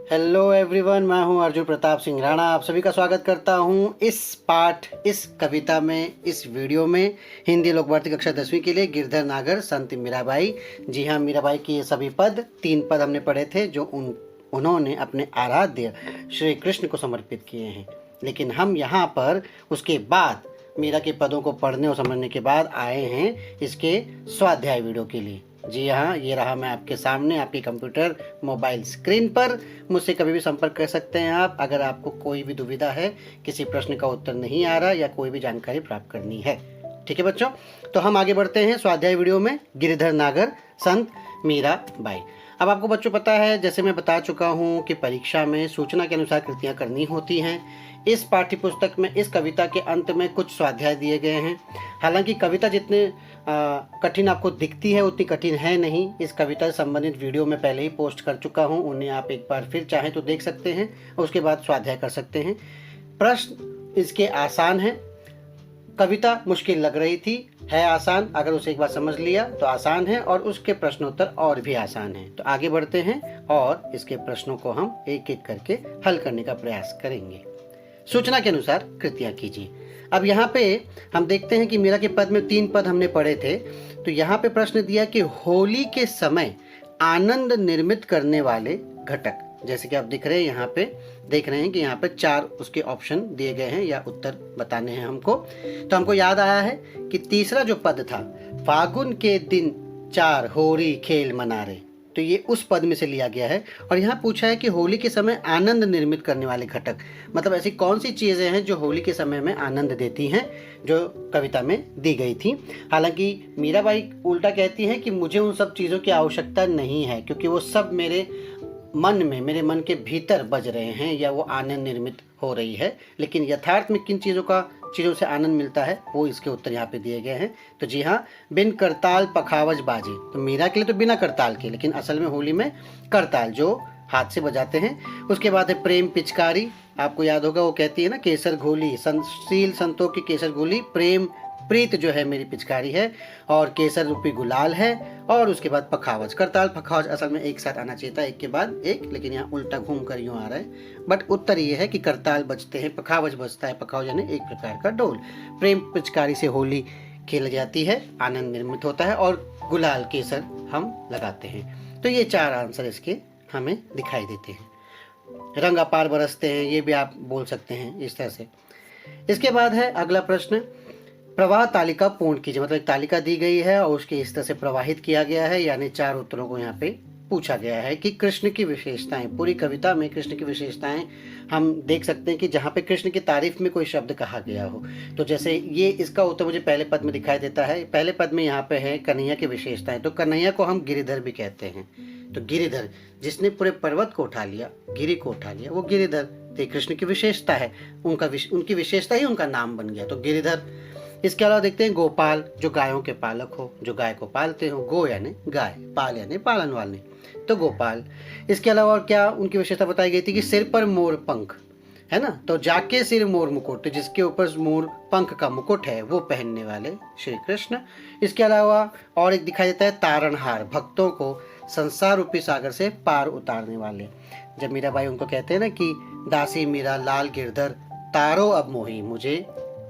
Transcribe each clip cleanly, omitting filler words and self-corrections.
Hello everyone, मैं हूं अर्जुन प्रताप सिंह राणा। आप सभी का स्वागत करता हूं इस कविता में, इस वीडियो में। हिंदी लोक भारती कक्षा 10वीं के लिए गिरधर नागर संत मीराबाई। जी हाँ, मीराबाई के ये सभी पद, 3 पद हमने पढ़े थे जो उन्होंने अपने आराध्य श्री कृष्ण को समर्पित किए हैं। लेकिन हम यहाँ पर उसके बाद मीरा के पदों को पढ़ने और समझने के बाद आए हैं इसके स्वाध्याय वीडियो के लिए। जी हाँ, ये रहा मैं आपके सामने, आपकी कंप्यूटर मोबाइल स्क्रीन पर। मुझसे कभी भी संपर्क कर सकते हैं आप, अगर आपको कोई भी दुविधा है, किसी प्रश्न का उत्तर नहीं आ रहा या कोई भी जानकारी प्राप्त करनी है। ठीक है बच्चों, तो हम आगे बढ़ते हैं स्वाध्याय वीडियो में। गिरधर नागर संत मीराबाई। अब आपको बच्चों पता है, जैसे मैं बता चुका हूँ कि परीक्षा में सूचना के अनुसार कृतियाँ करनी होती हैं। इस पाठ्य पुस्तक में इस कविता के अंत में कुछ स्वाध्याय दिए गए हैं। हालांकि कविता जितने कठिन आपको दिखती है उतनी कठिन है नहीं। इस कविता से संबंधित वीडियो मैं पहले ही पोस्ट कर चुका हूँ, उन्हें आप एक बार फिर चाहें तो देख सकते हैं और उसके बाद स्वाध्याय कर सकते हैं। प्रश्न इसके आसान हैं। कविता मुश्किल लग रही थी, है आसान। अगर उसे एक बार समझ लिया तो आसान है, और उसके प्रश्नोत्तर और भी आसान हैं। तो आगे बढ़ते हैं और इसके प्रश्नों को हम एक एक करके हल करने का प्रयास करेंगे। सूचना के अनुसार कृतियाँ कीजिए। अब यहाँ पे हम देखते हैं कि मीरा के पद में 3 पद हमने पढ़े थे। तो यहाँ पे प्रश्न दिया कि होली के समय आनंद निर्मित करने वाले घटक। जैसे कि आप दिख रहे हैं, यहाँ पे देख रहे हैं कि यहाँ पे 4 उसके ऑप्शन दिए गए हैं या उत्तर बताने हैं हमको। तो हमको याद आया है कि तीसरा जो पद था, फागुन के दिन 4 होरी खेल मनारे, तो ये उस पद में से लिया गया है। और यहाँ पूछा है कि होली के समय आनंद निर्मित करने वाले घटक, मतलब ऐसी कौन सी चीज़ें हैं जो होली के समय में आनंद देती हैं, जो कविता में दी गई थी। हालांकि मीराबाई उल्टा कहती हैं कि मुझे उन सब चीज़ों की आवश्यकता नहीं है, क्योंकि वो सब मेरे मन के भीतर बज रहे हैं या वो आनंद निर्मित हो रही है। लेकिन यथार्थ में किन चीज़ों से आनंद मिलता है, वो इसके उत्तर यहाँ पे दिए गए हैं। तो जी हाँ, बिन करताल पखावज बाजे, तो मीरा के लिए तो बिना करताल के, लेकिन असल में होली में करताल जो हाथ से बजाते हैं। उसके बाद है प्रेम पिचकारी। आपको याद होगा, वो कहती है ना, केसर घोली संशील संतों की केसर घोली, प्रेम प्रीत जो है मेरी पिचकारी है, और केसर रूपी गुलाल है। और उसके बाद पखावज, करताल पखावज असल में एक साथ आना चाहिए था, एक के बाद एक, लेकिन यहाँ उल्टा घूम कर यूँ आ रहा है। बट उत्तर ये है कि करताल बजते हैं, पखावज बजता है। पखावज यानी एक प्रकार का ढोल। प्रेम पिचकारी से होली खेल जाती है, आनंद निर्मित होता है, और गुलाल केसर हम लगाते हैं। तो ये 4 आंसर इसके हमें दिखाई देते हैं। रंग अपार बरसते हैं, ये भी आप बोल सकते हैं इस तरह से। इसके बाद है अगला प्रश्न, प्रवाह तालिका पूर्ण कीजिए। मतलब एक तालिका दी गई है और उसके इस तरह से प्रवाहित किया गया है, यानी 4 उत्तरों को यहाँ पे पूछा गया है कि कृष्ण की विशेषताएं। पूरी कविता में कृष्ण की विशेषताएं हम देख सकते हैं कि जहाँ पे कृष्ण की तारीफ में कोई शब्द कहा गया हो। तो जैसे ये, इसका उत्तर मुझे पहले पद में दिखाई देता है। पहले पद में यहाँ पे है कन्हैया की विशेषताएं। तो कन्हैया को हम गिरिधर भी कहते हैं। तो गिरिधर, जिसने पूरे पर्वत को उठा लिया, गिरि को उठा लिया, वो गिरिधर। तो कृष्ण की विशेषता है, उनकी विशेषता ही उनका नाम बन गया, तो गिरिधर। इसके अलावा देखते हैं गोपाल, जो गायों के पालक हो, जो गाय को पालते हो। गो यानी गाय, पाल यानी पालन वाले, तो गोपाल। इसके अलावा और क्या उनकी विशेषता बताई गई थी कि सिर पर मोर पंख है ना, तो जाके सिर मोर मुकुट, तो जिसके ऊपर मोर पंख का मुकुट है वो पहनने वाले श्री कृष्ण। इसके अलावा और एक दिखाई देता है तारणहार, भक्तों को संसार रूपी सागर से पार उतारने वाले। जब मीराबाई उनको कहते हैं ना कि दासी मीरा लाल गिरधर तारो अब मोही, मुझे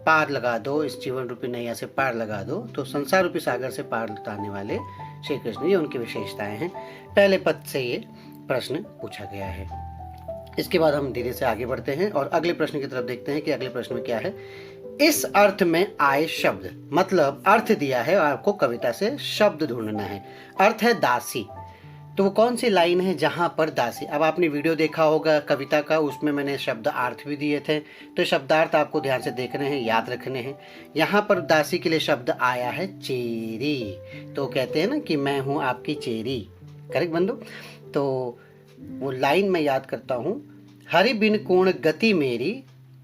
पार लगा दो, इस जीवन रूपी नैया से पार लगा दो, तो संसार रूपी सागर से पार उतारने वाले श्री कृष्ण, ये उनकी विशेषताएं हैं। पहले पद से ये प्रश्न पूछा गया है। इसके बाद हम धीरे से आगे बढ़ते हैं और अगले प्रश्न की तरफ देखते हैं कि अगले प्रश्न में क्या है। इस अर्थ में आए शब्द, मतलब अर्थ दिया है और आपको कविता से शब्द ढूंढना है। अर्थ है दासी, तो वो कौन सी लाइन है जहाँ पर दासी। अब आपने वीडियो देखा होगा कविता का, उसमें मैंने शब्दार्थ भी दिए थे, तो शब्दार्थ आपको ध्यान से देखने हैं, याद रखने हैं। यहाँ पर दासी के लिए शब्द आया है चेरी। तो कहते हैं ना कि मैं हूँ आपकी चेरी, करेक्ट बंधु। तो वो लाइन मैं याद करता हूँ, हरि बिन कोण गति मेरी,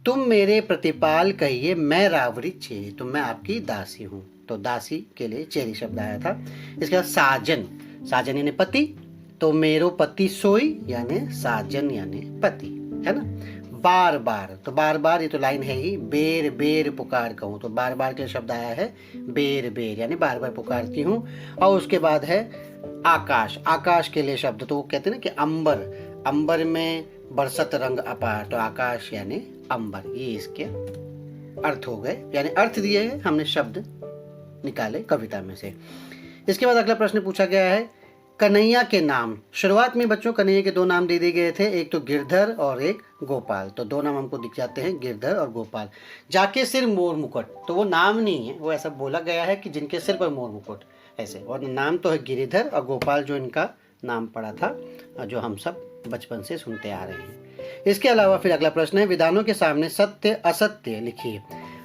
तुम मेरे प्रतिपाल कहिए मैं रावरी चेरी, तो मैं आपकी दासी हूँ। तो दासी के लिए चेरी शब्द आया था। इसके बाद साजन, साजन यानी पति, तो मेरो पति सोई यानी साजन यानी पति, है ना। बार बार, तो बार बार ये तो लाइन है ही, बेर बेर पुकार कहूँ, तो बार बार के शब्द आया है बेर बेर यानी बार बार पुकारती हूँ। और उसके बाद है आकाश, आकाश के लिए शब्द, तो वो कहते हैं ना कि अंबर, अंबर में बरसत रंग अपार, तो आकाश यानी अंबर, ये इसके अर्थ हो गए, यानी अर्थ दिए हैं, हमने शब्द निकाले कविता में से। इसके बाद अगला प्रश्न पूछा गया है, कन्हैया के नाम। शुरुआत में बच्चों कन्हैया के दो नाम दे दिए गए थे, एक तो गिरधर और एक गोपाल। तो दो नाम हमको दिख जाते हैं, गिरधर और गोपाल। जाके सिर मोर मुकुट, तो वो नाम नहीं है, वो ऐसा बोला गया है कि जिनके सिर पर मोर मुकुट ऐसे, और नाम तो है गिरिधर और गोपाल जो इनका नाम पड़ा था, जो हम सब बचपन से सुनते आ रहे हैं। इसके अलावा फिर अगला प्रश्न है, विधानों के सामने सत्य असत्य लिखिए।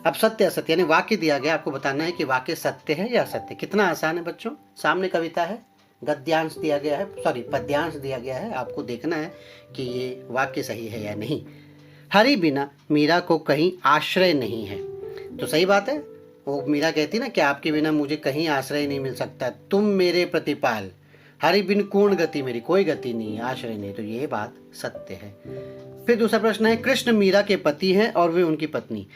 अब सत्य असत्य यानी वाक्य दिया गया, आपको बताना है कि वाक्य सत्य है या असत्य। कितना आसान है बच्चों, सामने कविता है, गद्यांश दिया गया है, सॉरी पद्यांश दिया गया है, आपको देखना है कि ये वाक्य सही है या नहीं। हरि बिना मीरा को कहीं आश्रय नहीं है, तो सही बात है। वो मीरा कहती ना कि आपके बिना मुझे कहीं आश्रय नहीं मिल सकता, तुम मेरे प्रतिपाल, हरि बिन पूर्ण गति मेरी, कोई गति नहीं है, आश्रय नहीं, तो ये बात सत्य है। फिर दूसरा प्रश्न है, कृष्ण मीरा के पति हैं और वे उनकी पत्नी।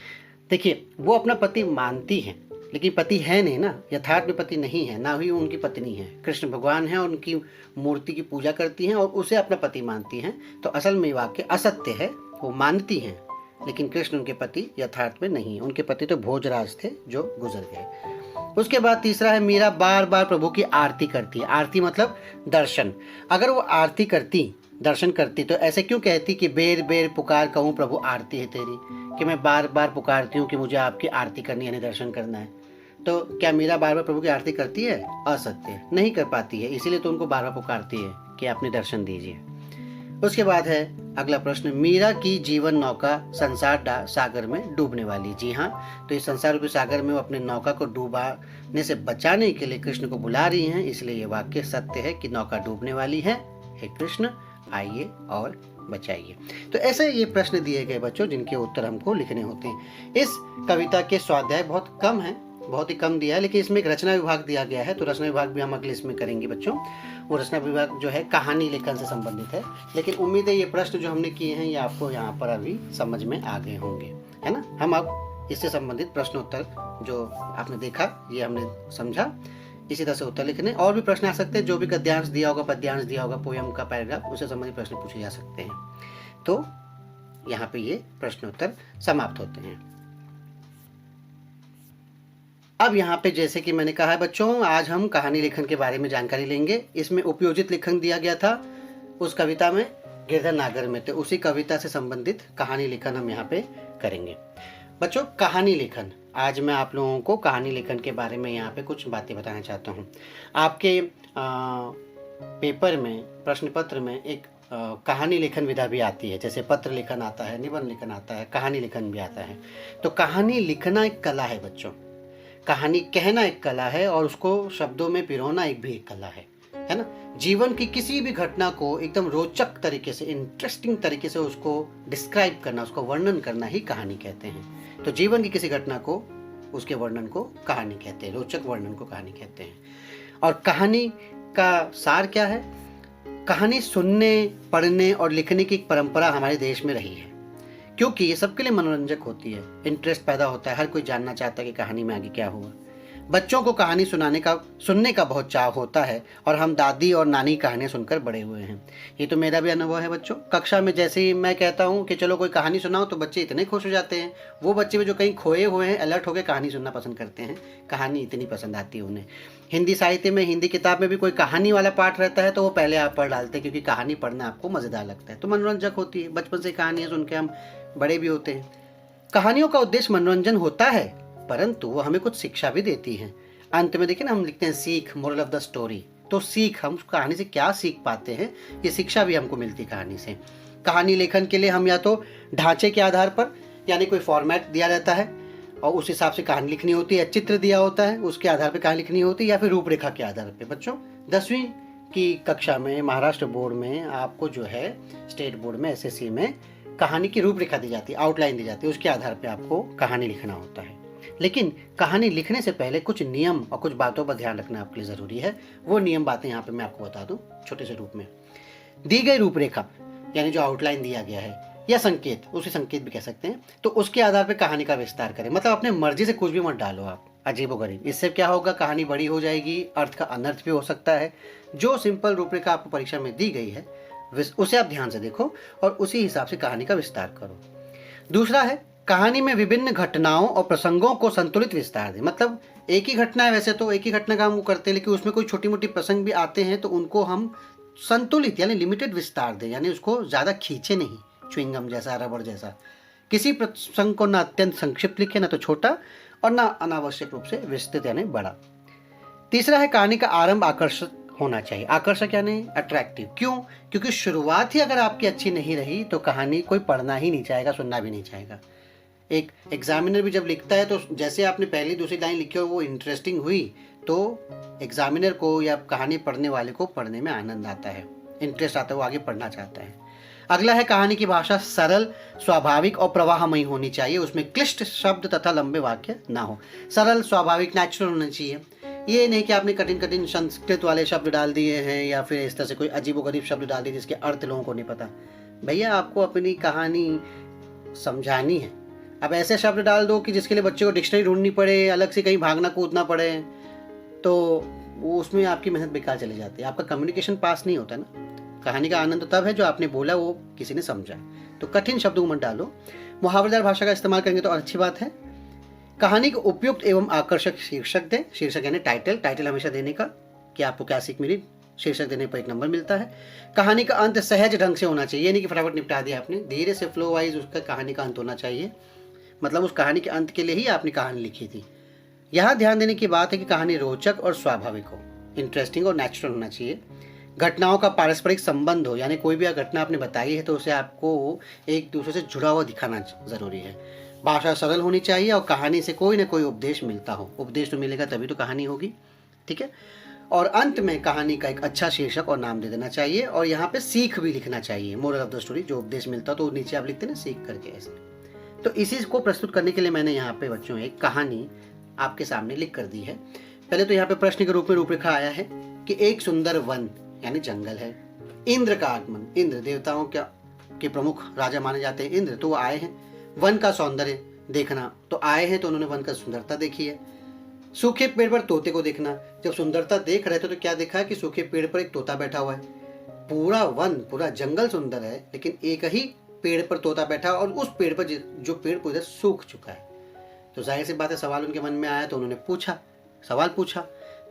देखिए, वो अपना पति मानती हैं, लेकिन पति है नहीं ना, यथार्थ में पति नहीं है, ना ही उनकी पत्नी है। कृष्ण भगवान है और उनकी मूर्ति की पूजा करती हैं और उसे अपना पति मानती हैं, तो असल में वाक्य असत्य है। वो मानती हैं, लेकिन कृष्ण उनके पति यथार्थ में नहीं है, उनके पति तो भोजराज थे जो गुजर गए। उसके बाद तीसरा है, मीरा बार बार प्रभु की आरती करती है। आरती मतलब दर्शन। अगर वो आरती करती, दर्शन करती, तो ऐसे क्यों कहती कि बेर बेर पुकार कहूँ प्रभु आरती है तेरी, कि मैं बार बार पुकारती हूँ कि मुझे आपकी आरती करनी यानी दर्शन करना है। तो क्या मीरा बार बार प्रभु की आरती करती है? असत्य, नहीं कर पाती है, इसीलिए तो उनको बार बार पुकारती है कि अपने दर्शन दीजिए। उसके बाद है अगला प्रश्न, मीरा की जीवन नौका संसार सागर में डूबने वाली। जी हाँ, तो इस संसार रूपी सागर में वो अपने नौका को डूबाने से बचाने के लिए कृष्ण को बुला रही हैं, इसलिए ये वाक्य सत्य है कि नौका डूबने वाली है, हे कृष्ण आइए और बचाइए। तो ऐसे ये प्रश्न दिए गए बच्चों, जिनके उत्तर हमको लिखने होते हैं। इस कविता के स्वाध्याय बहुत कम है, बहुत ही कम दिया है, लेकिन इसमें एक रचना विभाग दिया गया है, तो रचना विभाग भी हम अगले इसमें करेंगे बच्चों। वो रचना विभाग जो है कहानी लेखन से संबंधित है, लेकिन उम्मीद है ये प्रश्न जो हमने किए हैं ये आपको यहाँ पर अभी समझ में आ गए होंगे, है ना। हम अब इससे संबंधित प्रश्नोत्तर जो आपने देखा ये हमने समझा, इसी तरह से उत्तर लिखने। और भी प्रश्न आ सकते हैं, जो भी गद्यांश दिया होगा, पद्यांश दिया होगा, पोयम का पैराग्राफ, उससे संबंधित प्रश्न पूछे जा सकते हैं। तो यहाँ पे ये प्रश्नोत्तर समाप्त होते हैं। अब यहाँ पे जैसे कि मैंने कहा है बच्चों, आज हम कहानी लेखन के बारे में जानकारी लेंगे। इसमें उपयोजित लेखन दिया गया था उस कविता में, गिरधर नागर में, तो उसी कविता से संबंधित कहानी लेखन हम यहाँ पे करेंगे। बच्चों, कहानी लेखन, आज मैं आप लोगों को कहानी लेखन के बारे में यहाँ पे कुछ बातें बताना चाहता हूँ। आपके पेपर में, प्रश्न पत्र में एक कहानी लेखन विधा भी आती है, जैसे पत्र लेखन आता है, निबंध लेखन आता है, कहानी लेखन भी आता है। तो कहानी लिखना एक कला है बच्चों, कहानी कहना एक कला है, और उसको शब्दों में पिरोना एक भी एक कला है ना। जीवन की किसी भी घटना को एकदम रोचक तरीके से, इंटरेस्टिंग तरीके से उसको डिस्क्राइब करना, उसको वर्णन करना ही कहानी कहते हैं। तो जीवन की किसी घटना को, उसके वर्णन को कहानी कहते हैं, रोचक वर्णन को कहानी कहते हैं। और कहानी का सार क्या है? कहानी सुनने, पढ़ने और लिखने की एक परंपरा हमारे देश में रही है, क्योंकि ये सबके लिए मनोरंजक होती है, इंटरेस्ट पैदा होता है, हर कोई जानना चाहता है कि कहानी में आगे क्या हुआ। बच्चों को कहानी सुनने का बहुत चाव होता है, और हम दादी और नानी कहानियाँ सुनकर बड़े हुए हैं। ये तो मेरा भी अनुभव है बच्चों। कक्षा में जैसे ही मैं कहता हूँ कि चलो कोई कहानी सुनाओ, तो बच्चे इतने खुश हो जाते हैं। वो बच्चे भी जो कहीं खोए हुए हैं, अलर्ट होकर कहानी सुनना पसंद करते हैं, कहानी इतनी पसंद आती है उन्हें। हिंदी साहित्य में, हिंदी किताब में भी कोई कहानी वाला पाठ रहता है तो वो पहले आप पढ़ डालते हैं, क्योंकि कहानी पढ़ना आपको मज़ेदार लगता है, तो मनोरंजक होती है। बचपन से कहानियाँ सुन के हम बड़े भी होते हैं। कहानियों का उद्देश्य मनोरंजन होता है, परंतु वो हमें कुछ शिक्षा भी देती हैं। अंत में देखिए ना, हम लिखते हैं सीख, मोरल ऑफ द स्टोरी। तो सीख, हम कहानी से क्या सीख पाते हैं, ये शिक्षा भी हमको मिलती है कहानी से। कहानी लेखन के लिए हम या तो ढांचे के आधार पर, यानी कोई फॉर्मेट दिया रहता है और उस हिसाब से कहानी लिखनी होती है, चित्र दिया होता है उसके आधार पर कहानी लिखनी होती है, या फिर रूपरेखा के आधार पर। बच्चों, 10वीं की कक्षा में महाराष्ट्र बोर्ड में आपको जो है, स्टेट बोर्ड में, SSC में कहानी की रूपरेखा दी जाती है, आउटलाइन दी जाती है, उसके आधार पे आपको कहानी लिखना होता है। लेकिन कहानी लिखने से पहले कुछ नियम और कुछ बातों पर ध्यान रखना आपके लिए ज़रूरी है। वो नियम बातें यहाँ पे मैं आपको बता दूँ छोटे से रूप में। दी गई रूपरेखा, यानी जो आउटलाइन दिया गया है, या संकेत, उसे संकेत भी कह सकते हैं, तो उसके आधार पर कहानी का विस्तार करें। मतलब अपने मर्जी से कुछ भी मत डालो आप अजीबोगरीब। इससे क्या होगा, कहानी बड़ी हो जाएगी, अर्थ का अनर्थ भी हो सकता है। जो सिंपल रूपरेखा आपको परीक्षा में दी गई है, उसे आप ध्यान से देखो और उसी हिसाब से कहानी का विस्तार करो। दूसरा है कहानी में विभिन्न घटनाओं और प्रसंगों को संतुलित विस्तार दें। मतलब एक ही घटना है, वैसे तो एक ही घटना का हम वो करते हैं, लेकिन उसमें कोई छोटी मोटी प्रसंग भी आते हैं तो उनको हम संतुलित यानी लिमिटेड विस्तार दें, यानी उसको ज़्यादा खींचे नहीं, च्युइंगम जैसा, रबड़ जैसा। किसी प्रसंग को ना अत्यंत संक्षिप्त लिखे, ना तो छोटा, और ना अनावश्यक रूप से विस्तृत यानी बड़ा। तीसरा है कहानी का आरंभ आकर्षक होना चाहिए। आकर्षक यानी अट्रैक्टिव। क्यों? क्योंकि शुरुआत ही अगर आपकी अच्छी नहीं रही तो कहानी कोई पढ़ना ही नहीं चाहेगा, सुनना भी नहीं चाहेगा। एक एग्जामिनर भी जब लिखता है तो जैसे आपने पहली दूसरी लाइन लिखी और वो इंटरेस्टिंग हुई तो एग्जामिनर को या कहानी पढ़ने वाले को पढ़ने में आनंद आता है, इंटरेस्ट आता है, वो आगे पढ़ना चाहता है। अगला है कहानी की भाषा सरल, स्वाभाविक और प्रवाहमयी होनी चाहिए। उसमें क्लिष्ट शब्द तथा लंबे वाक्य ना हो। सरल, स्वाभाविक, नेचुरल होना चाहिए। ये नहीं कि आपने कठिन कठिन संस्कृत वाले शब्द डाल दिए हैं या फिर इस तरह से कोई अजीबोगरीब शब्द डाल दिए जिसके अर्थ लोगों को नहीं पता। भैया आपको अपनी कहानी समझानी है। अब ऐसे शब्द डाल दो कि जिसके लिए बच्चे को डिक्शनरी ढूंढनी पड़े, अलग से कहीं भागना कूदना पड़े, तो वो उसमें आपकी मेहनत बेकार चली जाती है, आपका कम्युनिकेशन पास नहीं होता ना। कहानी का आनंद तो तब है जो आपने बोला वो किसी ने समझा। तो कठिन शब्दों मत डालो। मुहावरेदार भाषा का इस्तेमाल करेंगे तो अच्छी बात है। कहानी को उपयुक्त एवं आकर्षक शीर्षक दें। शीर्षक यानी टाइटल हमेशा देने का, कि आपको क्या सीख मिली। शीर्षक देने पर 1 नंबर मिलता है। कहानी का अंत सहज ढंग से होना चाहिए, ये नहीं कि फटाफट निपटा दिया आपने, धीरे से फ्लो वाइज उसका कहानी का अंत होना चाहिए। मतलब उस कहानी के अंत के लिए ही आपने कहानी लिखी थी। यहाँ ध्यान देने की बात है कि कहानी रोचक और स्वाभाविक हो, इंटरेस्टिंग और नेचुरल होना चाहिए। घटनाओं का पारस्परिक संबंध हो, यानी कोई भी घटना आपने बताई है तो उसे आपको एक दूसरे से जुड़ा हुआ दिखाना जरूरी है। भाषा सरल होनी चाहिए और कहानी से कोई ना कोई उपदेश मिलता हो। उपदेश तो मिलेगा तभी तो कहानी होगी, ठीक है। और अंत में कहानी का एक अच्छा शीर्षक और नाम दे देना चाहिए और यहाँ पे सीख भी लिखना चाहिए, मोरल ऑफ द स्टोरी। जो उपदेश मिलता तो नीचे आप लिखते ना सीख करके, ऐसे। तो इसी को प्रस्तुत करने के लिए मैंने यहाँ पे बच्चों एक कहानी आपके सामने लिख कर दी है। पहले तो यहाँ पे प्रश्न के रूप में रूपरेखा आया है कि एक सुंदर वन यानी जंगल है। इंद्र का आगमन, इंद्र देवताओं के प्रमुख राजा माने जाते हैं इंद्र, तो वो आए हैं। वन का सौंदर्य देखना, तो आए हैं तो उन्होंने वन का सुंदरता देखी है। सूखे पेड़ पर तोते को देखना, जब सुंदरता देख रहे थे तो क्या देखा कि सूखे पेड़ पर एक तोता बैठा हुआ है। पूरा वन, पूरा जंगल सुंदर है, लेकिन एक ही पेड़ पर तोता बैठा और उस पेड़ पर जो पेड़ पूरा सूख चुका है। तो जाहिर सी बात है सवाल उनके मन में आया तो उन्होंने सवाल पूछा,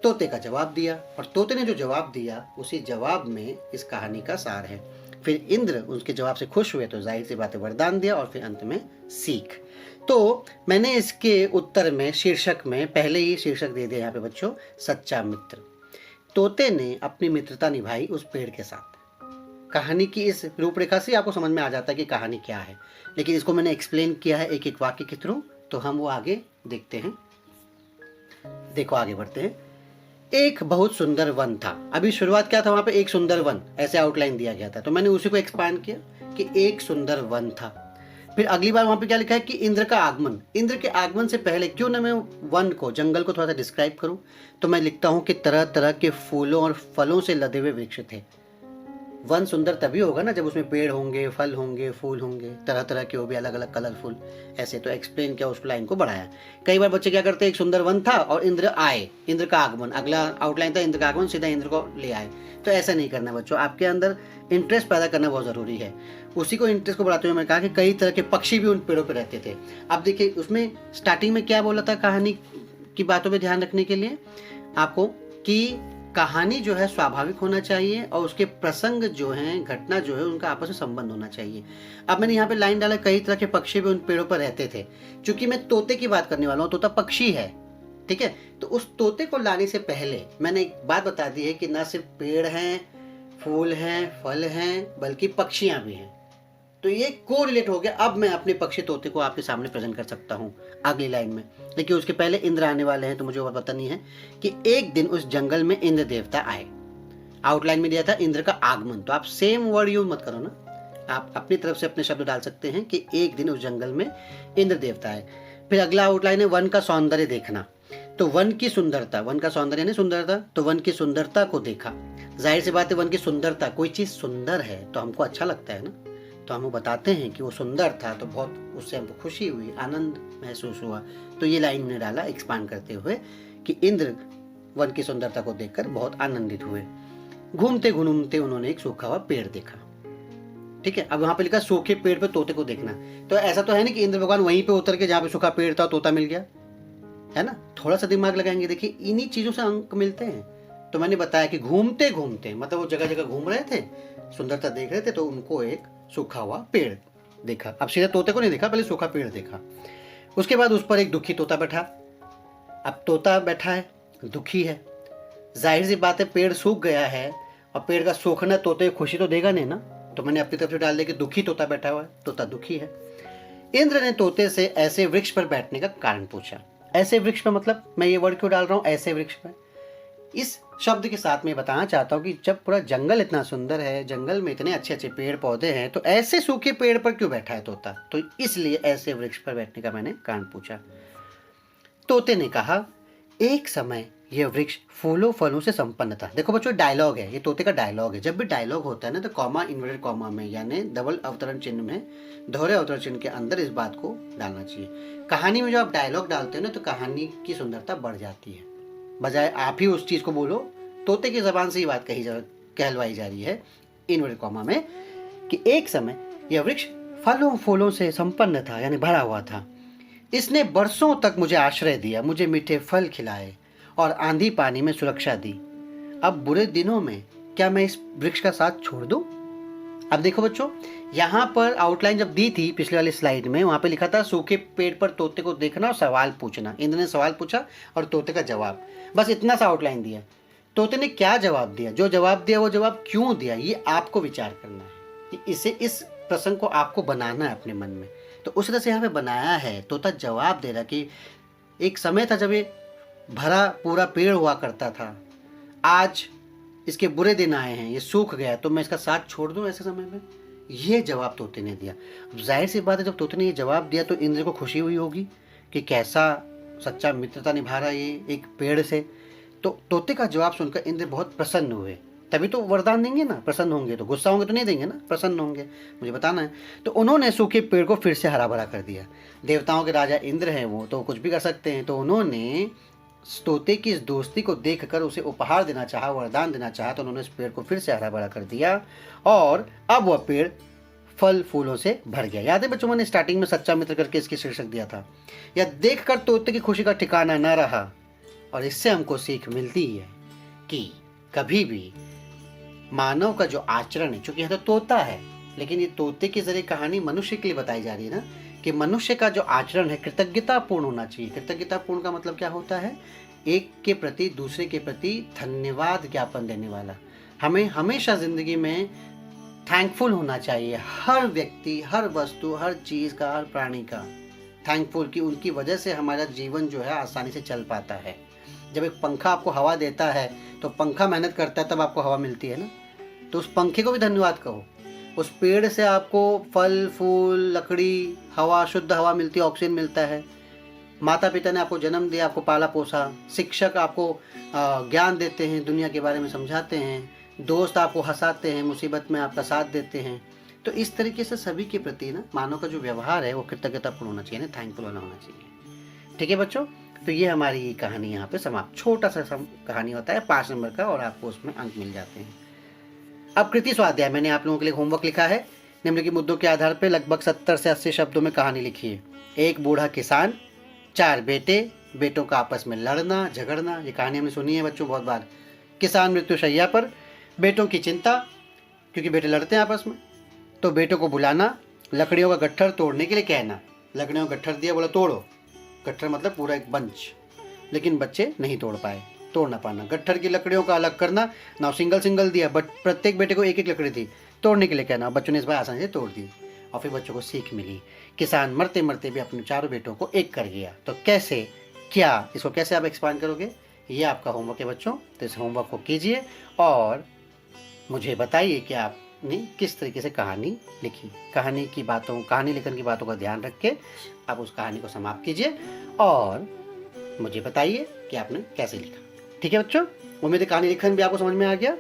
तोते का जवाब दिया, और तोते ने जो जवाब दिया उसी जवाब में इस कहानी का सार है। फिर इंद्र उसके जवाब से खुश हुए तो जाहिर सी बात है वरदान दिया, और फिर अंत में सीख। तो मैंने इसके उत्तर में शीर्षक में पहले ही शीर्षक दे दिया यहाँ पे बच्चों, सच्चा मित्र। तोते ने अपनी मित्रता निभाई उस पेड़ के साथ। कहानी की इस रूपरेखा से आपको समझ में आ जाता है कि कहानी क्या है, लेकिन इसको मैंने एक्सप्लेन किया है एक एक वाक्य के थ्रू, तो हम वो आगे देखते हैं। देखो आगे बढ़ते हैं। एक बहुत सुंदर वन था। अभी शुरुआत क्या था वहां पे, एक सुंदर वन ऐसे आउटलाइन दिया गया था, तो मैंने उसी को एक्सपांड किया कि एक सुंदर वन था। फिर अगली बार वहां पे क्या लिखा है कि इंद्र का आगमन। इंद्र के आगमन से पहले क्यों ना मैं वन को, जंगल को थोड़ा सा डिस्क्राइब करूं, तो मैं लिखता हूं कि तरह तरह के फूलों और फलों से लदे हुए वृक्ष थे। वन सुंदर तभी होगा ना जब उसमें पेड़ होंगे, फल होंगे, फूल होंगे, तरह तरह के, वो भी अलग अलग कलरफुल। ऐसे तो एक्सप्लेन किया, उस लाइन को बढ़ाया। कई बार बच्चे क्या करते हैं, एक सुंदर वन था और इंद्र आए, इंद्र का आगमन, अगला आउटलाइन था इंद्र का आगमन, सीधा इंद्र को ले आए। तो ऐसा नहीं करना बच्चों, आपके अंदर इंटरेस्ट पैदा करना बहुत ज़रूरी है। उसी को इंटरेस्ट को बढ़ाते हुए मैं कहा कि कई तरह के पक्षी भी उन पेड़ों पर रहते थे। आप देखिए उसमें स्टार्टिंग में क्या बोला था कहानी की बातों पर ध्यान रखने के लिए आपको, कि कहानी जो है स्वाभाविक होना चाहिए और उसके प्रसंग जो हैं, घटना जो है, उनका आपस में संबंध होना चाहिए। अब मैंने यहाँ पे लाइन डाला कई तरह के पक्षी भी उन पेड़ों पर रहते थे। चूंकि मैं तोते की बात करने वाला हूँ, तोता पक्षी है, ठीक है। तो उस तोते को लाने से पहले मैंने एक बात बता दी है कि ना सिर्फ पेड़ हैं, फूल हैं, फल हैं, बल्कि पक्षियां भी हैं। तो ये को रिलेट हो गया। अब मैं अपने पक्षी तोते को आपके सामने प्रेजेंट कर सकता हूँ अगली लाइन में, लेकिन उसके पहले इंद्र आने वाले हैं। तो मुझे वो पता नहीं है कि एक दिन उस जंगल में इंद्र देवता आए। आउटलाइन में दिया था इंद्र का आगमन, तो आप सेम वर्ड यूज मत करो ना, आप अपनी तरफ से अपने शब्द डाल सकते हैं कि एक दिन उस जंगल में इंद्र देवता आए। फिर अगला आउटलाइन है वन का सौंदर्य देखना। तो वन की सुंदरता, वन का सौंदर्य नहीं सुंदरता, तो वन की सुंदरता को देखा। जाहिर सी बात है वन की सुंदरता, कोई चीज सुंदर है तो हमको अच्छा लगता है ना, तो हम वो बताते हैं कि वो सुंदर था, तो बहुत उससे हमको खुशी हुई, आनंद महसूस हुआ। तो ये लाइन ने डाला एक्सपांड करते हुए कि इंद्र वन की सुंदरता को देखकर बहुत आनंदित हुए। घूमते घूमते उन्होंने एक सूखा हुआ पेड़ देखा। ठीक है। अब वहाँ पे लिखा सूखे पेड़ पे तोते को देखना, तो ऐसा तो है नहीं कि इंद्र भगवान वहीं पे उतर के जहाँ पे सूखा पेड़ था तोता मिल गया, है ना। थोड़ा सा दिमाग लगाएंगे, देखिए इन्हीं चीज़ों से अंक मिलते हैं। तो मैंने बताया कि घूमते घूमते, मतलब वो जगह जगह घूम रहे थे, सुंदरता देख रहे थे, तो उनको एक सूखा हुआ पेड़ देखा। अब सीधे तोते को नहीं देखा, पहले सूखा पेड़ देखा। उसके बाद उस पर एक दुखी तोता बैठा। अब तोता बैठा है, दुखी है, जाहिर सी बात है पेड़ सूख गया है, और पेड़ का सूखना तोते को खुशी तो देगा नहीं ना। तो मैंने अपनी तरफ से डाल दिया कि दुखी तोता बैठा हुआ है, तोता दुखी है। इंद्र ने तोते से ऐसे वृक्ष पर बैठने का कारण पूछा। ऐसे वृक्ष पर मतलब मैं ये वर्ड क्यों डाल रहा हूँ ऐसे वृक्ष पर, इस शब्द के साथ मैं बताना चाहता हूँ कि जब पूरा जंगल इतना सुंदर है, जंगल में इतने अच्छे अच्छे पेड़ पौधे हैं, तो ऐसे सूखे पेड़ पर क्यों बैठा है तोता, तो इसलिए ऐसे वृक्ष पर बैठने का मैंने कारण पूछा। तोते ने कहा, एक समय यह वृक्ष फूलों फलों से संपन्न था। देखो बच्चों, डायलॉग है, ये तोते का डायलॉग है। जब भी डायलॉग होता है ना, तो कॉमा, इन्वर्टेड कॉमा में, यानी डबल अवतरण चिन्ह में, दोहरे अवतरण चिन्ह के अंदर इस बात को डालना चाहिए। कहानी में जो आप डायलॉग डालते हो ना, तो कहानी की सुंदरता बढ़ जाती है। बजाय आप ही उस चीज़ को बोलो, तोते की ज़बान से ही बात कहलवाई जा रही है इन्वर्टेड कॉमा में, कि एक समय यह वृक्ष फलों फूलों से संपन्न था, यानी भरा हुआ था। इसने बरसों तक मुझे आश्रय दिया, मुझे मीठे फल खिलाए और आंधी पानी में सुरक्षा दी। अब बुरे दिनों में क्या मैं इस वृक्ष का साथ छोड़ दूं? अब देखो बच्चों, यहाँ पर आउटलाइन जब दी थी पिछले वाली स्लाइड में, वहाँ पे लिखा था सूखे पेड़ पर तोते को देखना और सवाल पूछना। इंद्र ने सवाल पूछा और तोते का जवाब, बस इतना सा आउटलाइन दिया। तोते ने क्या जवाब दिया, जो जवाब दिया वो जवाब क्यों दिया, ये आपको विचार करना है। इसे, इस प्रसंग को आपको बनाना है अपने मन में। तो उस तरह से यहाँ पे बनाया है। तोता जवाब दे रहा कि एक समय था जब ये भरा पूरा पेड़ हुआ करता था, आज इसके बुरे दिन आए हैं, ये सूख गया, तो मैं इसका साथ छोड़ दूं ऐसे समय में? ये जवाब तोते ने दिया। जाहिर सी बात है, जब तोते ने ये जवाब दिया तो इंद्र को खुशी हुई होगी कि कैसा सच्चा मित्रता निभा रहा है ये एक पेड़ से। तो तोते का जवाब सुनकर इंद्र बहुत प्रसन्न हुए। तभी तो वरदान देंगे ना, प्रसन्न होंगे तो, गुस्सा होंगे तो नहीं देंगे ना, प्रसन्न होंगे, मुझे बताना है। तो उन्होंने सूखे पेड़ को फिर से हरा भरा कर दिया। देवताओं के राजा इंद्र हैं, वो तो कुछ भी कर सकते हैं। तो उन्होंने तोते की इस दोस्ती को देखकर उसे उपहार देना चाहा, वरदान देना चाहा, तो उन्होंने इस पेड़ को फिर से हरा भरा कर दिया और अब वह पेड़ फल फूलों से भर गया। याद है बच्चों, मैंने स्टार्टिंग में सच्चा मित्र करके इसकी शीर्षक दिया था। यह देखकर तोते की खुशी का ठिकाना न रहा। और इससे हमको सीख मिलती है कि कभी भी मानव का जो आचरण है, चूंकि यह तो तोता है, लेकिन ये तोते के जरिए कहानी मनुष्य के लिए बताई जा रही है ना, कि मनुष्य का जो आचरण है कृतज्ञतापूर्ण होना चाहिए। कृतज्ञतापूर्ण का मतलब क्या होता है? एक के प्रति, दूसरे के प्रति धन्यवाद ज्ञापन देने वाला। हमें हमेशा जिंदगी में थैंकफुल होना चाहिए, हर व्यक्ति, हर वस्तु, हर चीज़ का, हर प्राणी का थैंकफुल, कि उनकी वजह से हमारा जीवन जो है आसानी से चल पाता है। जब एक पंखा आपको हवा देता है तो पंखा मेहनत करता है, तब आपको हवा मिलती है ना, तो उस पंखे को भी धन्यवाद कहो। उस पेड़ से आपको फल फूल, लकड़ी, हवा, शुद्ध हवा मिलती है, ऑक्सीजन मिलता है। माता पिता ने आपको जन्म दिया, आपको पाला पोसा, शिक्षक आपको ज्ञान देते हैं, दुनिया के बारे में समझाते हैं, दोस्त आपको हंसाते हैं, मुसीबत में आपका साथ देते हैं। तो इस तरीके से सभी के प्रति ना मानव का जो व्यवहार है वो कृतज्ञतापूर्ण होना चाहिए, ना थैंकफुल होना चाहिए। ठीक है बच्चों, तो ये हमारी कहानी यहाँ पे समाप्त। छोटा सा कहानी होता है 5 नंबर का, और आपको उसमें अंक मिल जाते हैं। अब कृति स्वाध्याय, मैंने आप लोगों के लिए होमवर्क लिखा है। निम्नलिखित मुद्दों के आधार पर लगभग 70 से 80 शब्दों में कहानी लिखिए। एक बूढ़ा किसान, 4 बेटे, बेटों का आपस में लड़ना झगड़ना। ये कहानी हमने सुनी है बच्चों बहुत बार। किसान मृत्यु शैया पर, बेटों की चिंता क्योंकि बेटे लड़ते हैं आपस में, तो बेटों को बुलाना, लकड़ियों का गट्ठर तोड़ने के लिए कहना। लकड़ियों का गट्ठर दिया, बोला तोड़ो। गट्ठर मतलब पूरा एक बंच, लेकिन बच्चे नहीं तोड़ पाए, तोड़ ना पाना। गट्ठर की लकड़ियों का अलग करना, ना सिंगल सिंगल दिया, बट प्रत्येक बेटे को एक एक लकड़ी थी, तोड़ने के लिए कहना। बच्चों ने इस बार आसानी से तोड़ दी और फिर बच्चों को सीख मिली। किसान मरते मरते भी अपने 4 बेटों को एक कर गया। तो कैसे, क्या, इसको कैसे आप एक्सपांड करोगे, ये आपका होमवर्क है बच्चों। तो इस होमवर्क को कीजिए और मुझे बताइए कि आपने किस तरीके से कहानी लिखी। कहानी की बातों, कहानी लेखन की बातों का ध्यान रख के आप उस कहानी को समाप्त कीजिए और मुझे बताइए कि आपने कैसे लिखा। ठीक है बच्चों, उम्मीद है कहानी लेखन भी आपको समझ में आ गया,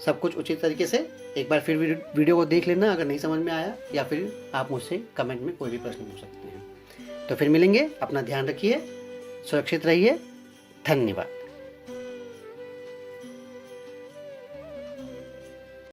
सब कुछ उचित तरीके से। एक बार फिर वीडियो को देख लेना अगर नहीं समझ में आया, या फिर आप मुझसे कमेंट में कोई भी प्रश्न पूछ सकते हैं। तो फिर मिलेंगे, अपना ध्यान रखिए, सुरक्षित रहिए, धन्यवाद।